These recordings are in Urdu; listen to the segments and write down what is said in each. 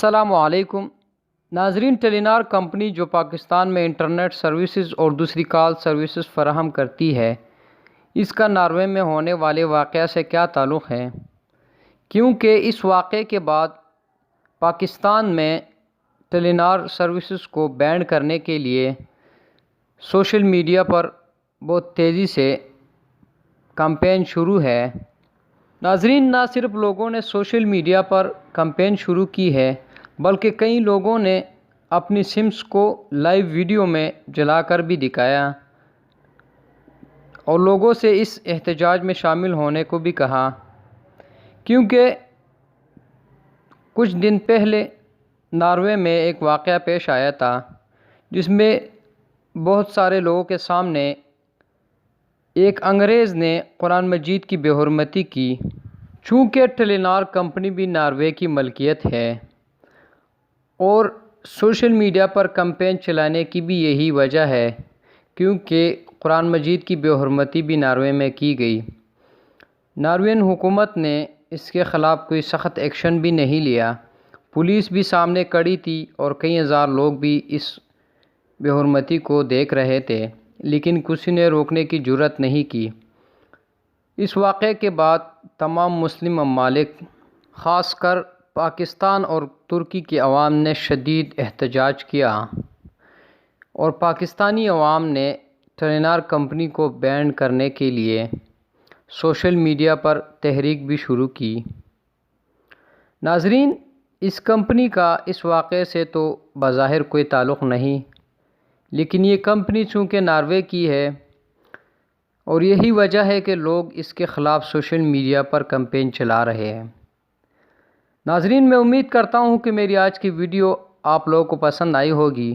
السلام علیکم ناظرین، ٹیلی نار کمپنی جو پاکستان میں انٹرنیٹ سروسز اور دوسری کال سروسز فراہم کرتی ہے، اس کا ناروے میں ہونے والے واقعہ سے کیا تعلق ہے؟ کیونکہ اس واقعے کے بعد پاکستان میں ٹیلی نار سروسز کو بینڈ کرنے کے لیے سوشل میڈیا پر بہت تیزی سے کمپین شروع ہے۔ ناظرین، نہ صرف لوگوں نے سوشل میڈیا پر کمپین شروع کی ہے بلکہ کئی لوگوں نے اپنی سمز کو لائیو ویڈیو میں جلا کر بھی دکھایا اور لوگوں سے اس احتجاج میں شامل ہونے کو بھی کہا، کیونکہ کچھ دن پہلے ناروے میں ایک واقعہ پیش آیا تھا جس میں بہت سارے لوگوں کے سامنے ایک انگریز نے قرآن مجید کی بے حرمتی کی۔ چونکہ ٹیلی نار کمپنی بھی ناروے کی ملکیت ہے اور سوشل میڈیا پر کمپین چلانے کی بھی یہی وجہ ہے، کیونکہ قرآن مجید کی بے حرمتی بھی ناروے میں کی گئی۔ ناروین حکومت نے اس کے خلاف کوئی سخت ایکشن بھی نہیں لیا۔ پولیس بھی سامنے کھڑی تھی اور کئی ہزار لوگ بھی اس بے حرمتی کو دیکھ رہے تھے، لیکن کسی نے روکنے کی جرات نہیں کی۔ اس واقعے کے بعد تمام مسلم ممالک، خاص کر پاکستان اور ترکی کی عوام نے شدید احتجاج کیا اور پاکستانی عوام نے ٹیلی نار کمپنی کو بینڈ کرنے کے لیے سوشل میڈیا پر تحریک بھی شروع کی۔ ناظرین، اس کمپنی کا اس واقعے سے تو بظاہر کوئی تعلق نہیں، لیکن یہ کمپنی چونکہ ناروے کی ہے اور یہی وجہ ہے کہ لوگ اس کے خلاف سوشل میڈیا پر کمپین چلا رہے ہیں۔ ناظرین، میں امید کرتا ہوں کہ میری آج کی ویڈیو آپ لوگوں کو پسند آئی ہوگی۔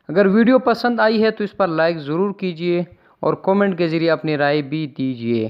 اگر ویڈیو پسند آئی ہے تو اس پر لائک ضرور کیجئے اور کومنٹ کے ذریعے اپنی رائے بھی دیجئے۔